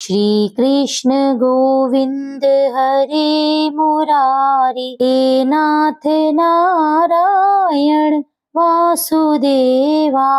श्री कृष्ण गोविंद हरे मुरारी, हे नाथ नारायण वासुदेवा।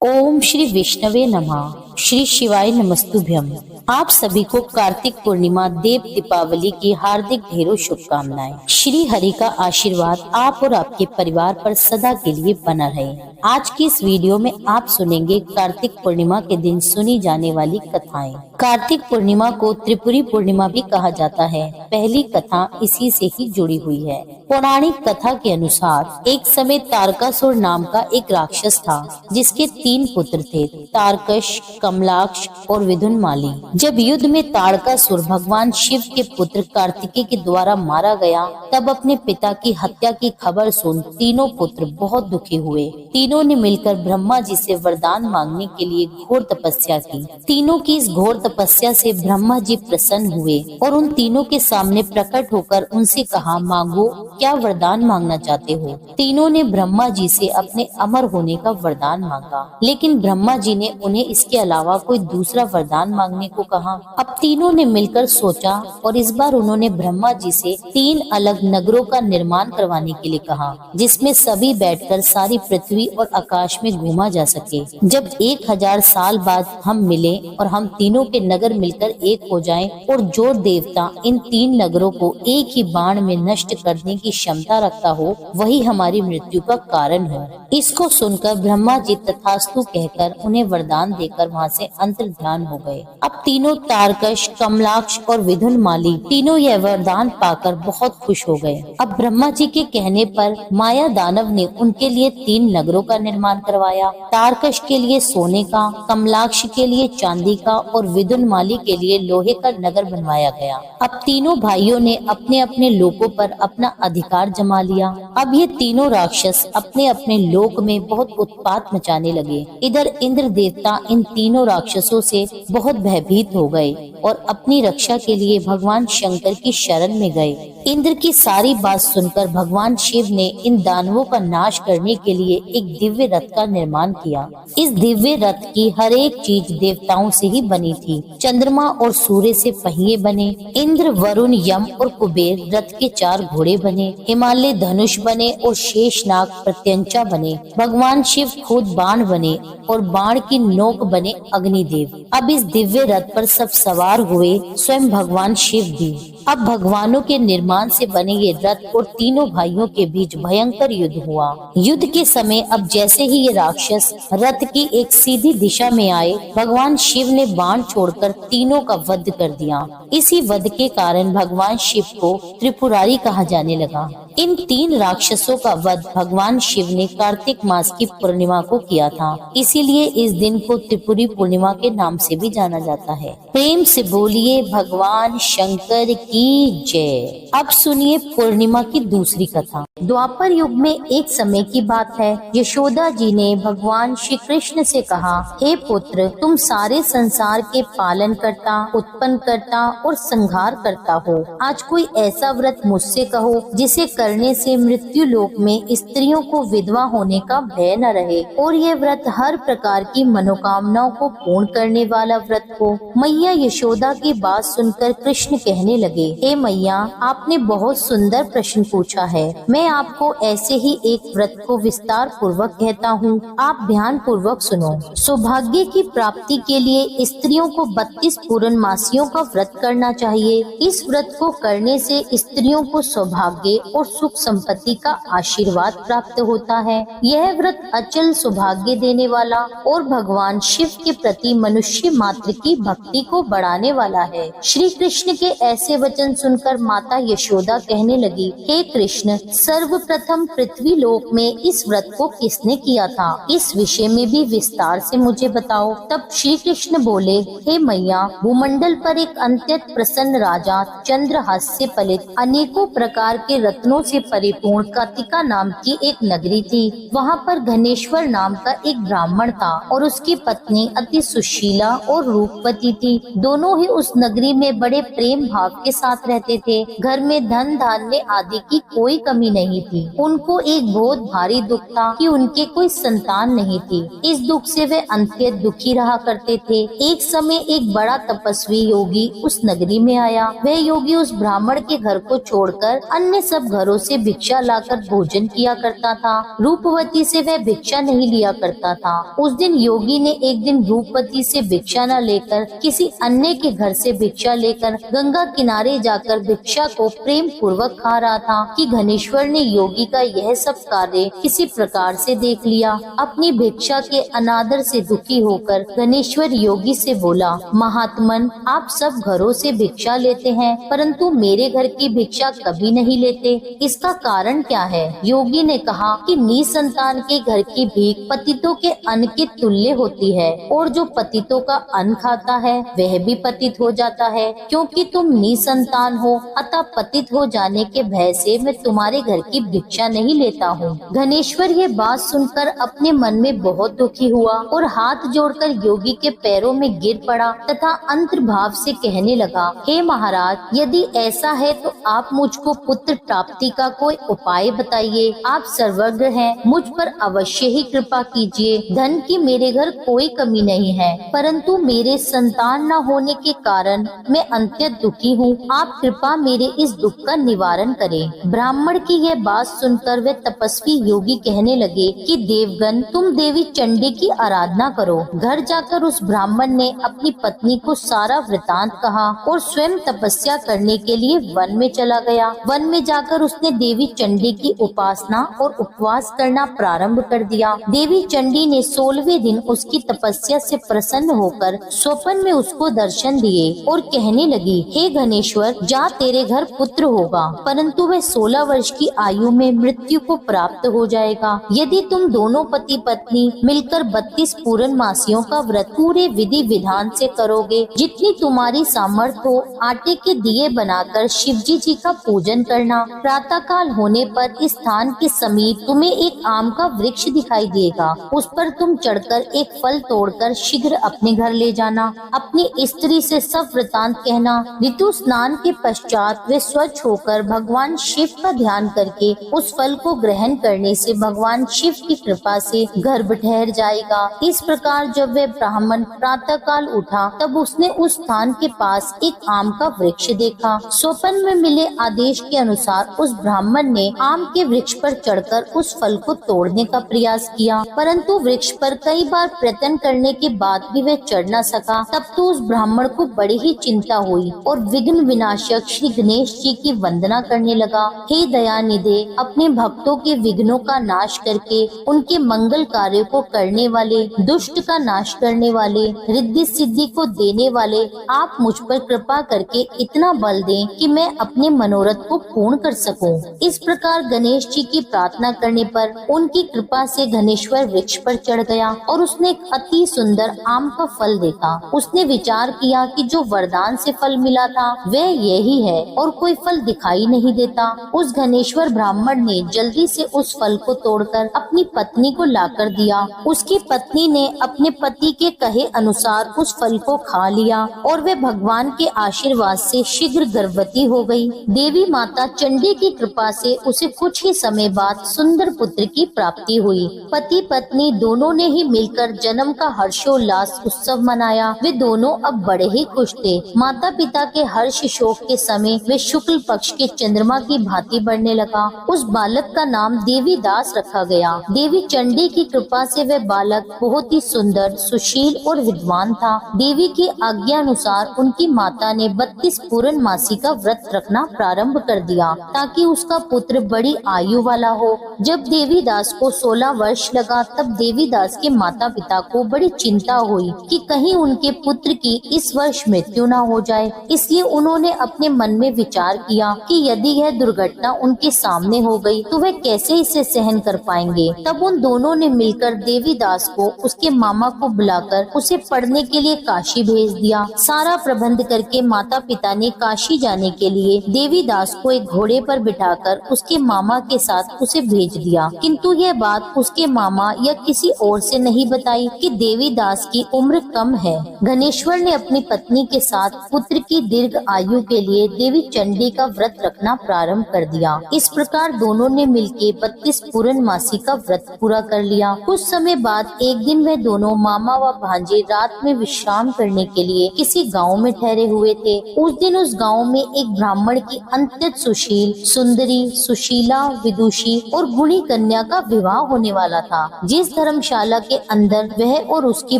ओम श्री विष्णवे नमः। श्री शिवाय नमस्तुभ्यम। आप सभी को कार्तिक पूर्णिमा देव दीपावली की हार्दिक ढेरों शुभकामनाएं। श्री हरि का आशीर्वाद आप और आपके परिवार पर सदा के लिए बना रहे। आज की इस वीडियो में आप सुनेंगे कार्तिक पूर्णिमा के दिन सुनी जाने वाली कथाएं। कार्तिक पूर्णिमा को त्रिपुरी पूर्णिमा भी कहा जाता है। पहली कथा इसी से ही जुड़ी हुई है। पौराणिक कथा के अनुसार एक समय तारकासुर नाम का एक राक्षस था, जिसके 3 पुत्र थे, तारकश, कमलाक्ष और विदुनमाली। जब युद्ध में तारकासुर भगवान शिव के पुत्र कार्तिकेय के द्वारा मारा गया, तब अपने पिता की हत्या की खबर सुन तीनों पुत्र बहुत दुखी हुए। तीनों ने मिलकर ब्रह्मा जी से वरदान मांगने के लिए घोर तपस्या की। तीनों की इस घोर तपस्या से ब्रह्मा जी प्रसन्न हुए और उन तीनों के सामने प्रकट होकर उनसे कहा, मांगो, क्या वरदान मांगना चाहते हो। तीनों ने ब्रह्मा जी से अपने अमर होने का वरदान मांगा, लेकिन ब्रह्मा जी ने उन्हें इसके अलावा कोई दूसरा वरदान मांगने को कहा। अब तीनों ने मिलकर सोचा और इस बार उन्होंने ब्रह्मा जी से 3 अलग नगरों का निर्माण करवाने के लिए कहा, जिसमें सभी बैठकर सारी पृथ्वी और आकाश में घूमा जा सके। जब 1000 साल बाद हम मिले और हम तीनों के नगर मिलकर एक हो जाएं और जो देवता इन 3 नगरों को एक ही बाण में नष्ट करने की क्षमता रखता हो, वही हमारी मृत्यु का कारण हो। इसको सुनकर ब्रह्मा जी तथास्तु कहकर उन्हें वरदान देकर वहाँ से अंतर्ध्यान हो गए। अब तीनों तारकश, कमलाक्ष और विदुनमाली तीनों यह वरदान पाकर बहुत खुश हो गए। अब ब्रह्मा जी के कहने पर माया दानव ने उनके लिए 3 नगरों का निर्माण करवाया। तारकश के लिए सोने का, कमलाक्ष के लिए चांदी का और विदुनमाली के लिए लोहे का नगर बनवाया गया। अब तीनों भाइयों ने अपने अपने लोकों पर अपना अधिकार जमा लिया। अब ये तीनों राक्षस अपने अपने लोक में बहुत उत्पात मचाने लगे। इधर इंद्र देवता इन तीनों राक्षसों से बहुत भयभीत हो गए और अपनी रक्षा के लिए भगवान शंकर की शरण में गए। इंद्र की सारी बात सुनकर भगवान शिव ने इन दानवों का नाश करने के लिए एक दिव्य रथ का निर्माण किया। इस दिव्य रथ की हर एक चीज देवताओं से ही बनी थी। चंद्रमा और सूर्य से पहिए बने, इंद्र, वरुण, यम और कुबेर रथ के 4 घोड़े बने, हिमालय धनुष बने और शेषनाग प्रत्यंचा बने। भगवान शिव खुद बाण बने और बाण की नोक बने अग्निदेव। अब इस दिव्य रथ पर सब सवार हुए, स्वयं भगवान शिव भी। अब भगवानों के निर्माण से बने ये रथ और तीनों भाइयों के बीच भयंकर युद्ध हुआ। युद्ध के समय अब जैसे ही ये राक्षस रथ की एक सीधी दिशा में आए, भगवान शिव ने बाण छोड़कर तीनों का वध कर दिया। इसी वध के कारण भगवान शिव को त्रिपुरारी कहा जाने लगा। इन 3 राक्षसों का वध भगवान शिव ने कार्तिक मास की पूर्णिमा को किया था, इसीलिए इस दिन को त्रिपुरी पूर्णिमा के नाम से भी जाना जाता है। प्रेम से बोलिए भगवान शंकर की जय। अब सुनिए पूर्णिमा की दूसरी कथा। द्वापर युग में एक समय की बात है। यशोदा जी ने भगवान श्री कृष्ण से कहा, हे पुत्र, तुम सारे संसार के पालन करता, उत्पन्न करता और संहार करता हो। आज कोई ऐसा व्रत मुझसे कहो जिसे करने से मृत्यु लोक में स्त्रियों को विधवा होने का भय न रहे और ये व्रत हर प्रकार की मनोकामनाओं को पूर्ण करने वाला व्रत हो। मैया यशोदा की बात सुनकर कृष्ण कहने लगे, हे मैया, आपने बहुत सुंदर प्रश्न पूछा है। मैं आपको ऐसे ही एक व्रत को विस्तार पूर्वक कहता हूँ, आप ध्यान पूर्वक सुनो। सौभाग्य की प्राप्ति के लिए स्त्रियों को 32 पूर्णमासियों का व्रत करना चाहिए। इस व्रत को करने से स्त्रियों को सौभाग्य और सुख संपत्ति का आशीर्वाद प्राप्त होता है। यह व्रत अचल सौभाग्य देने वाला और भगवान शिव के प्रति मनुष्य मात्र की भक्ति को बढ़ाने वाला है। श्री कृष्ण के ऐसे वचन सुनकर माता यशोदा कहने लगी, हे कृष्ण, सर्वप्रथम पृथ्वी लोक में इस व्रत को किसने किया था? इस विषय में भी विस्तार से मुझे बताओ। तब श्री कृष्ण बोले, हे मैया, भूमंडल पर एक अत्यंत अत्यंत प्रसन्न राजा चंद्रहास से पलित अनेकों प्रकार के रत्नों से परिपूर्ण कातिका नाम की एक नगरी थी। वहाँ पर घनेश्वर नाम का एक ब्राह्मण था और उसकी पत्नी अति सुशीला और रूपवती थी। दोनों ही उस नगरी में बड़े प्रेम भाव के साथ रहते थे। घर में धन धान्य आदि की कोई कमी नहीं थी। उनको एक बहुत भारी दुख था कि उनके कोई संतान नहीं थी। इस दुख से वे अत्यंत दुखी रहा करते थे। एक समय एक बड़ा तपस्वी योगी उस नगरी में आया। वह योगी उस ब्राह्मण के घर को छोड़कर अन्य सब घरों से भिक्षा लाकर भोजन किया करता था। रूपवती से वह भिक्षा नहीं लिया करता था। उस दिन योगी ने एक दिन रूपवती से भिक्षा न लेकर किसी अन्य के घर से भिक्षा लेकर गंगा किनारे जाकर भिक्षा को प्रेम पूर्वक खा रहा था कि घनेश्वर ने योगी का यह सब कार्य किसी प्रकार से देख लिया। अपनी भिक्षा के अनादर से दुखी होकर घनेश्वर योगी से बोला, महात्मन, आप सब घरों से भिक्षा लेते हैं परंतु मेरे घर की भिक्षा कभी नहीं लेते, इसका कारण क्या है? योगी ने कहा कि निसंतान के घर की भीख पतितों के अन्न के तुल्य होती है और जो पतितों का अन्न खाता है वह भी पतित हो जाता है। क्योंकि तुम निसंतान हो अतः पतित हो जाने के भय से मैं तुम्हारे घर की भिक्षा नहीं लेता हूँ। घनेश्वर ये बात सुनकर अपने मन में बहुत दुखी हुआ और हाथ जोड़कर योगी के पैरों में गिर पड़ा तथा अंतर्भाव से कहने लगा, हे महाराज, यदि ऐसा है तो आप मुझको पुत्र प्राप्ति का कोई उपाय बताइए। आप सर्वज्ञ हैं, मुझ पर अवश्य ही कृपा कीजिए। धन की मेरे घर कोई कमी नहीं है परंतु मेरे संतान न होने के कारण मैं अत्यंत दुखी हूँ। आप कृपा मेरे इस दुख का निवारण करें। ब्राह्मण की यह बात सुनकर वे तपस्वी योगी कहने लगे कि देवगण, तुम देवी चंडी की आराधना करो। घर जाकर उस ब्राह्मण ने अपनी पत्नी को सारा वृतांत कहा और स्वयं तपस्या करने के लिए वन में चला गया। वन में जाकर उसने देवी चंडी की उपासना और उपवास करना प्रारंभ कर दिया। देवी चंडी ने 16वें दिन उसकी तपस्या से प्रसन्न होकर स्वप्न में उसको दर्शन दिए और कहने लगी, हे घनेश्वर, जा तेरे घर पुत्र होगा परंतु वह 16 वर्ष की आयु में मृत्यु को प्राप्त हो जाएगा। यदि तुम दोनों पति पत्नी मिलकर 32 पूर्ण मासियों का व्रत पूरे विधि विधान से करोगे, जितनी तुम्हारी सामर्थ्य हो आटे के दिए बनाकर शिवजी जी का पूजन करना। प्रातः काल होने पर इस स्थान के समीप तुम्हें एक आम का वृक्ष दिखाई देगा। उस पर तुम चढ़कर एक फल तोड़कर शीघ्र अपने घर ले जाना। अपनी स्त्री से सब वृतांत कहना। ऋतु स्नान के पश्चात वे स्वच्छ होकर भगवान शिव का ध्यान करके उस फल को ग्रहण करने से भगवान शिव की कृपा से गर्भ ठहर जाएगा। इस प्रकार जब वे ब्राह्मण प्रातः काल उठा तब उसने उस स्थान के पास एक आम का वृक्ष देखा। स्वप्न में मिले आदेश के अनुसार उस ब्राह्मण ने आम के वृक्ष पर चढ़कर उस फल को तोड़ने का प्रयास किया परंतु वृक्ष पर कई बार प्रयत्न करने के बाद भी वह चढ़ न सका। तब तो उस ब्राह्मण को बड़ी ही चिंता हुई और विघ्न विनाशक श्री गणेश जी की वंदना करने लगा। हे दयानिधे, अपने भक्तों के विघ्नों का नाश करके उनके मंगल कार्यों को करने वाले, दुष्ट का नाश करने वाले, रिद्धि सिद्धि को देने वाले, आप मुझ पर कृपा करके इतना बल दें कि मैं अपने मनोरथ को पूर्ण कर सकूं। इस प्रकार गणेश जी की प्रार्थना करने पर उनकी कृपा से घनेश्वर वृक्ष पर चढ़ गया और उसने एक अति सुंदर आम का फल देखा। उसने विचार किया कि जो वरदान से फल मिला था वह यही है और कोई फल दिखाई नहीं देता। उस घनेश्वर ब्राह्मण ने जल्दी से उस फल को तोड़कर अपनी पत्नी को लाकर दिया। उसकी पत्नी ने अपने पति के कहे अनुसार उस फल को खा लिया और वे भगवान के आशीर्वाद से शीघ्र गर्भवती हो गई। देवी माता चंडी की कृपा से उसे कुछ ही समय बाद सुंदर पुत्र की प्राप्ति हुई। पति पत्नी दोनों ने ही मिलकर जन्म का हर्षोल्लास उत्सव मनाया। वे दोनों अब बड़े ही खुश थे। माता पिता के हर्ष शोक के समय वे शुक्ल पक्ष के चंद्रमा की भांति बढ़ने लगा। उस बालक का नाम देवीदास रखा गया। देवी चंडी की कृपा से वह बालक बहुत ही सुंदर, सुशील और विद्वान था। देवी की आज्ञा अनुसार उनकी माता ने 32 पूर्ण मासी का व्रत रखना प्रारंभ कर दिया ताकि उसका पुत्र बड़ी आयु वाला हो। जब देवीदास को 16 वर्ष लगा तब देवीदास के माता पिता को बड़ी चिंता हुई कि कहीं उनके पुत्र की इस वर्ष मृत्यु न हो जाए। इसलिए उन्होंने अपने मन में विचार किया कि यदि यह दुर्घटना उनके सामने हो गई तो वे कैसे इसे सहन कर पाएंगे। तब उन दोनों ने मिलकर देवीदास को उसके मामा को बुलाकर उसे पढ़ने के लिए काशी भेज दिया। सारा प्रबंध करके माता पिता ने काशी जाने के लिए देवीदास को एक घोड़े पर बिठाकर उसके मामा के साथ उसे भेज दिया, किंतु यह बात उसके मामा या किसी और से नहीं बताई कि देवीदास की उम्र कम है। गणेश्वर ने अपनी पत्नी के साथ पुत्र की दीर्घ आयु के लिए देवी चंडी का व्रत रखना प्रारंभ कर दिया। इस प्रकार दोनों ने मिलकर 32 पूर्णमासी का व्रत पूरा कर लिया। कुछ समय बाद एक दिन वह दोनों मामा व भांजे रात में विश्राम करने के लिए किसी गांव में ठहरे हुए थे। उस दिन उस गांव में एक ब्राह्मण की अत्यंत सुशील, सुंदरी, सुशीला, विदुषी और गुणी कन्या का विवाह होने वाला था। जिस धर्मशाला के अंदर वह और उसकी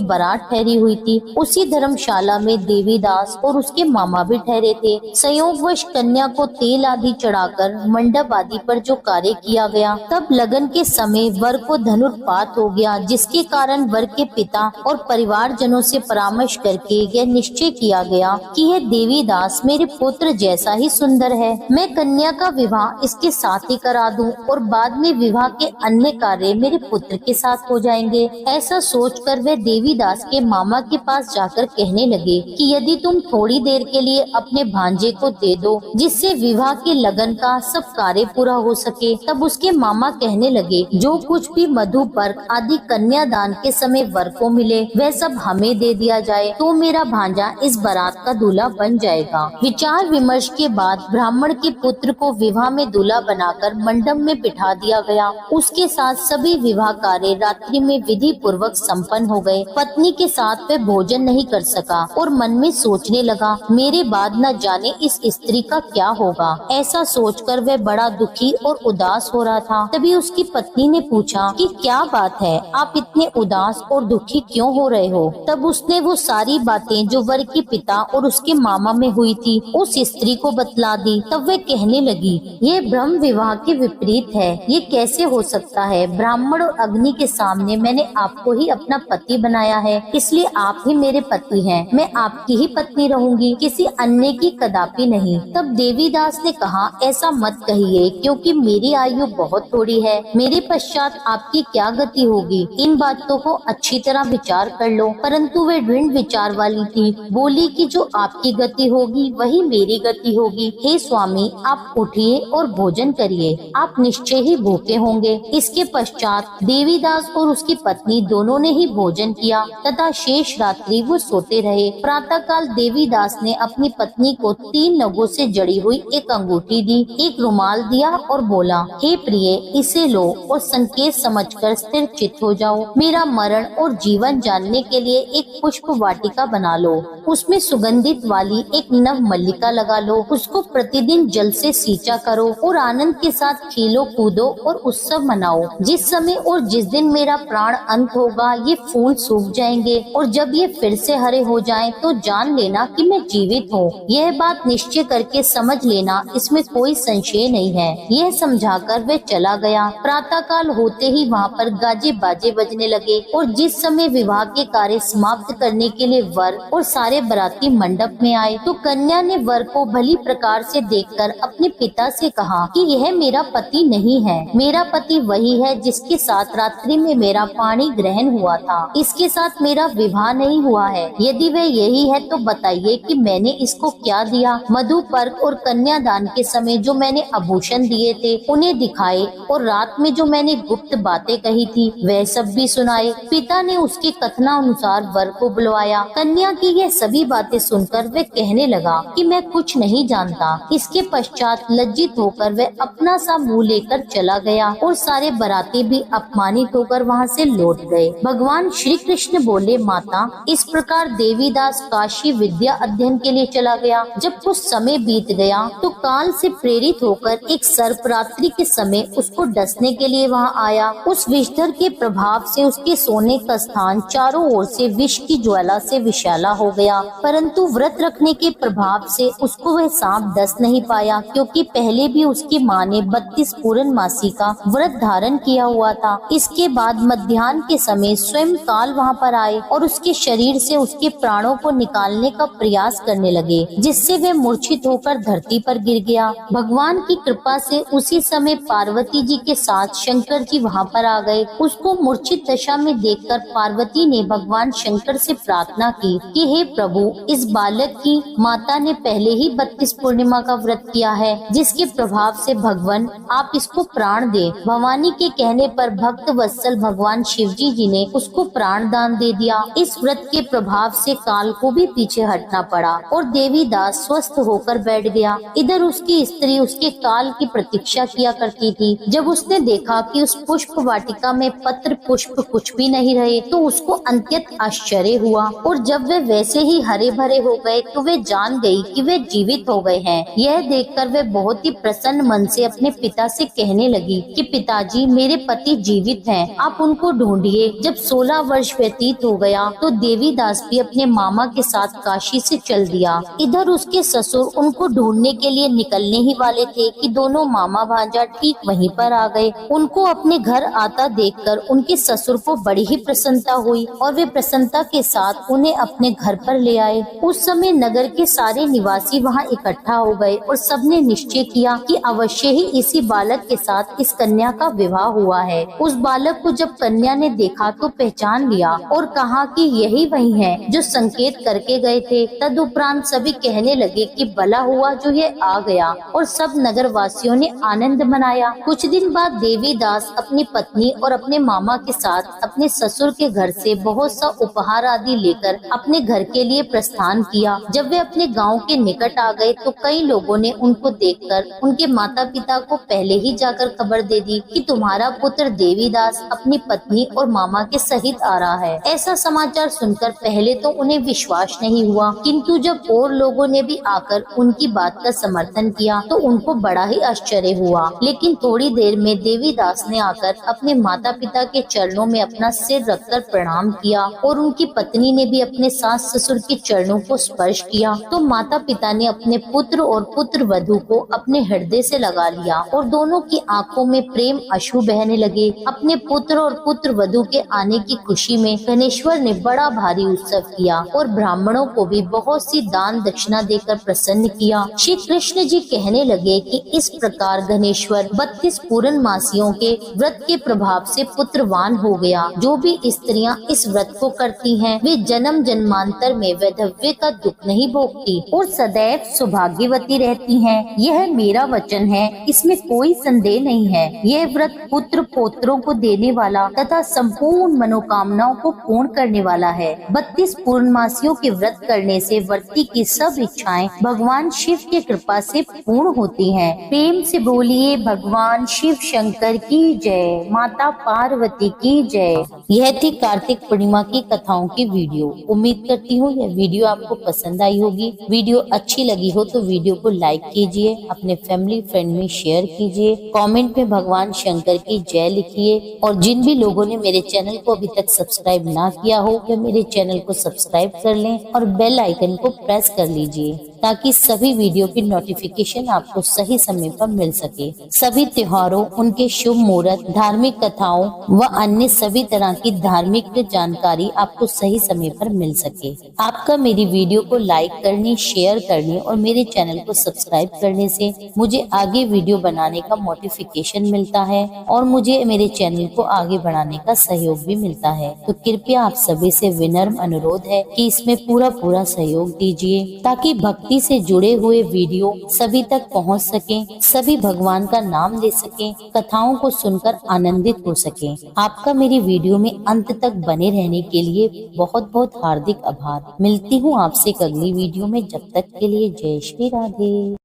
बारात ठहरी हुई थी, उसी धर्मशाला में देवीदास और उसके मामा भी ठहरे थे। संयोगवश कन्या को तेल आदि चढ़ाकर मंडप आदि पर जो कार्य किया गया, तब लगन के समय वर को धनुर्पात हो गया, जिसके कारण वर के पिता और परिवारजनों से परामर्श करके यह निश्चय किया गया कि यह देवीदास मेरे पुत्र जैसा ही सुंदर है। मैं कन्या का विवाह इसके साथ ही करा दूं और बाद में विवाह के अन्य कार्य मेरे पुत्र के साथ हो जाएंगे। ऐसा सोचकर वे देवीदास के मामा के पास जाकर कहने लगे कि यदि तुम थोड़ी देर के लिए अपने भांजे को दे दो, जिससे विवाह के लगन का सब कार्य पूरा हो सके। तब उसके मामा कहने लगे, जो कुछ भी मधु पर्क आदि कन्यादान के समय वर को मिले वह सब हमें दे दिया जाए, तो मेरा भांजा इस बारात का दूल्हा बन जाएगा। विचार विमर्श के बाद ब्राह्मण के पुत्र को विवाह में दूल्हा बनाकर मंडप में बिठा दिया गया। उसके साथ सभी विवाह कार्य रात्रि में विधि पूर्वक संपन्न हो गए। पत्नी के साथ वह भोजन नहीं कर सका और मन में सोचने लगा, मेरे बाद न जाने इस स्त्री का क्या होगा। ऐसा सोचकर वह बड़ा दुखी और उदास हो रहा था। तभी उसकी पत्नी ने पूछा कि क्या बात है, आप इतने उदास और दुखी क्यों हो रहे हो। तब उसने वो सारी बातें जो वर के पिता और उसके मामा में हुई थी उस स्त्री को बतला दी। तब वह कहने लगी, ये ब्रह्म विवाह के विपरीत है, ये कैसे हो सकता है। ब्राह्मण और अग्नि के सामने मैंने आपको ही अपना पति बनाया है, इसलिए आप ही मेरे पति हैं। मैं आपकी ही पत्नी रहूंगी, किसी अन्य की कदापि नहीं। तब देवीदास ने कहा, ऐसा मत कहिए, क्योंकि मेरी आयु बहुत थोड़ी है। मेरे पश्चात आपकी क्या गति होगी, इन बातों को अच्छी तरह विचार कर लो। परंतु वे दृढ़ विचार वाली थी, बोली कि जो आपकी गति होगी वही मेरी गति होगी। हे स्वामी, आप उठिए और भोजन करिए, आप निश्चय ही भूखे होंगे। इसके पश्चात देवीदास और उसकी पत्नी दोनों ने ही भोजन किया तथा शेष रात्रि वो सोते रहे। प्रातः काल देवीदास ने अपनी पत्नी को 3 नगों से जड़ी हुई एक अंगूठी दी, एक रुमाल दिया और बोला, हे प्रिय, इसे लो और संकेत समझकर स्थिर चित्त हो जाओ। मेरा मरण और जीवन जानने के लिए एक पुष्प वाटिका बना लो, उसमें सुगंधित वाली एक नव मल्लिका लगा लो, उसको प्रतिदिन जल से सींचा करो और आनंद के साथ खेलो कूदो और उत्सव मनाओ। जिस समय और जिस दिन मेरा प्राण अंत होगा ये फूल सूख जाएंगे और जब ये फिर से हरे हो जाएं तो जान लेना कि मैं जीवित हूँ। यह बात निश्चय करके समझ लेना, इसमें कोई संशय नहीं है। यह समझाकर वह चला गया। प्रातः काल होते ही वहाँ पर गाजे बाजे बजने लगे और जिस समय विवाह के कार्य समाप्त करने के लिए वर और सारे बाराती मंडप में आए तो कन्या ने वर को भली प्रकार से देखकर अपने पिता से कहा कि यह मेरा पति नहीं है, मेरा पति वही है जिसके साथ रात्रि में मेरा पानी ग्रहण हुआ था। इसके साथ मेरा विवाह नहीं हुआ है। यदि वह यही है तो बताइए कि मैंने इसको क्या दिया। मधु पर्क और कन्यादान के समय जो मैंने आभूषण दिए थे उन्हें दिखाए और रात में जो मैंने गुप्त बातें कही थी वह सब भी सुनाए। पिता ने उसके कथनानुसार वर को बुलवाया। कन्या की यह सभी बातें सुनकर वह कहने लगा कि मैं कुछ नहीं जानता। इसके पश्चात लज्जित होकर वह अपना सा मुंह लेकर चला गया और सारे बाराती भी अपमानित होकर वहाँ से लौट गए। भगवान श्री कृष्ण बोले, माता, इस प्रकार देवीदास काशी विद्या अध्ययन के लिए चला गया। जब कुछ समय बीत गया तो काल से प्रेरित होकर एक सर्प रात्रि के समय उसको डसने के लिए वहाँ आया। उस विषधर के प्रभाव से उसके सोने का स्थान चारों ओर से विष की ज्वाला से विशाला हो गया, परंतु व्रत रखने के प्रभाव से उसको वह सांप डस नहीं पाया, क्योंकि पहले भी उसकी माँ ने 32 पूर्णमासी का व्रत धारण किया हुआ था। इसके बाद मध्याह्न के समय स्वयं काल वहाँ पर आए और उसके शरीर से उसके प्राणों को निकालने का प्रयास करने लगे, जिससे वह मूर्छित होकर धरती पर गिर गया। भगवान की कृपा से उसी समय पार्वती जी के साथ शंकर जी वहाँ पर आ गए। उसको मूर्छित दशा में देखकर पार्वती ने भगवान शंकर से प्रार्थना की कि हे प्रभु, इस बालक की माता ने पहले ही 32 पूर्णिमा का व्रत किया है, जिसके प्रभाव से भगवान आप इसको प्राण दे। भवानी के कहने पर भक्त वत्सल भगवान शिवजी जी ने उसको प्राण दान दे दिया। इस व्रत के प्रभाव से काल को भी पीछे हटना पड़ा और देवीदास स्वस्थ होकर बैठ गया। इधर उसकी स्त्री उसके काल की प्रतीक्षा किया करती थी। जब उसने देखा कि उस पुष्प वाटिका में पत्र पुष्प कुछ भी नहीं रहे तो उसको अत्यंत आश्चर्य हुआ, और जब वे वैसे ही हरे भरे हो गए तो वे जान गई कि वे जीवित हो गए हैं। यह देखकर वे बहुत ही प्रसन्न मन से अपने पिता से कहने लगी कि पिताजी, मेरे पति जीवित हैं, आप उनको ढूंढिए। जब 16 वर्ष व्यतीत हो गया तो देवीदास भी अपने मामा के साथ काशी से चल दिया। इधर उसके ससुर उनको ढूंढने के लिए निकलने ही वाले थे कि दोनों मामा भांजा ठीक वहीं पर आ गए। उनको अपने घर आता देखकर उनके ससुर को बड़ी ही प्रसन्नता हुई और वे प्रसन्नता के साथ उन्हें अपने घर पर ले आए। उस समय नगर के सारे निवासी वहां इकट्ठा हो गए और सबने निश्चय किया कि अवश्य ही इसी बालक के साथ इस कन्या का विवाह हुआ है। उस बालक को जब कन्या ने देखा तो पहचान लिया और कहा कि यही वही है जो संकेत करके गए थे। तदुपरांत सभी कहने लगे कि भला हुआ जो ये आ गया, और सब नगर वासियों ने आनंद मनाया। कुछ दिन बाद देवीदास अपनी पत्नी और अपने मामा के साथ अपने ससुर के घर से बहुत सा उपहार आदि लेकर अपने घर के लिए प्रस्थान किया। जब वे अपने गांव के निकट आ गए तो कई लोगों ने उनको देखकर उनके माता पिता को पहले ही जाकर खबर दे दी कि तुम्हारा पुत्र देवीदास अपनी पत्नी और मामा के सहित आ रहा है। ऐसा समाचार सुनकर पहले तो उन्हें विश्वास नहीं हुआ, किंतु जब और लोगों ने भी आकर उनकी बात का समर्थन किया तो उनको बड़ा ही आश्चर्य हुआ। लेकिन थोड़ी देर में देवीदास ने आकर अपने माता पिता के चरणों में अपना सिर रखकर प्रणाम किया और उनकी पत्नी ने भी अपने सास ससुर के चरणों को स्पर्श किया। तो माता पिता ने अपने पुत्र और पुत्र वधू को अपने हृदय से लगा लिया और दोनों की आंखों में प्रेम अश्रु बहने लगे। अपने पुत्र और पुत्र वधू के आने की खुशी में गणेश्वर ने बड़ा भारी उत्सव किया और ब्राह्मणों को भी बहुत सी दान दक्षिणा देकर प्रसन्न किया। श्री कृष्ण जी कहने लगे कि इस प्रकार गणेश्वर 32 पूर्णमासियों के व्रत के प्रभाव से पुत्रवान हो गया। जो भी स्त्रियां इस व्रत को करती हैं, वे जन्म जन्मांतर में वैधव्य का दुख नहीं भोगती और सदैव सौभाग्यवती रहती हैं। यह मेरा वचन है, इसमें कोई संदेह नहीं है। यह व्रत पुत्र पौत्रों को देने वाला तथा संपूर्ण मनोकामनाओं को पूर्ण करने वाला है। 32 पूर्णमासियों के व्रत करने से व्रती की सब इच्छाएं भगवान शिव की कृपा से पूर्ण होती हैं। प्रेम से बोलिए भगवान शिव शंकर की जय, माता पार्वती की जय। यह थी कार्तिक पूर्णिमा की कथाओं की वीडियो। उम्मीद करती हूँ यह वीडियो आपको पसंद आई होगी। वीडियो अच्छी लगी हो तो वीडियो को लाइक कीजिए, अपने फैमिली फ्रेंड में शेयर कीजिए, कमेंट में भगवान शंकर की जय लिखिए, और जिन भी लोगों ने मेरे चैनल को अभी तक सब्सक्राइब ना किया हो वे मेरे चैनल को सब्सक्राइब कर लें और बेल आइकन को प्रेस कर लीजिए ताकि सभी वीडियो की नोटिफिकेशन आपको सही समय पर मिल सके। सभी त्योहारों, उनके शुभ मुहूर्त, धार्मिक कथाओं व अन्य सभी तरह की धार्मिक जानकारी आपको सही समय पर मिल सके। आपका मेरी वीडियो को लाइक करने, शेयर करने और मेरे चैनल को सब्सक्राइब करने से मुझे आगे वीडियो बनाने का नोटिफिकेशन मिलता है और मुझे मेरे चैनल को आगे बढ़ाने का सहयोग भी मिलता है। तो कृपया आप सभी से विनम्र अनुरोध है कि इसमें पूरा सहयोग दीजिए ताकि भक्ति से जुड़े हुए वीडियो सभी तक पहुंच सके, सभी भगवान का नाम ले सके, कथाओं को सुनकर आनंदित हो सके। आपका मेरी वीडियो में अंत तक बने रहने के लिए बहुत बहुत हार्दिक आभार। मिलती हूँ आपसे एक अगली वीडियो में, जब तक के लिए जय श्री राधे।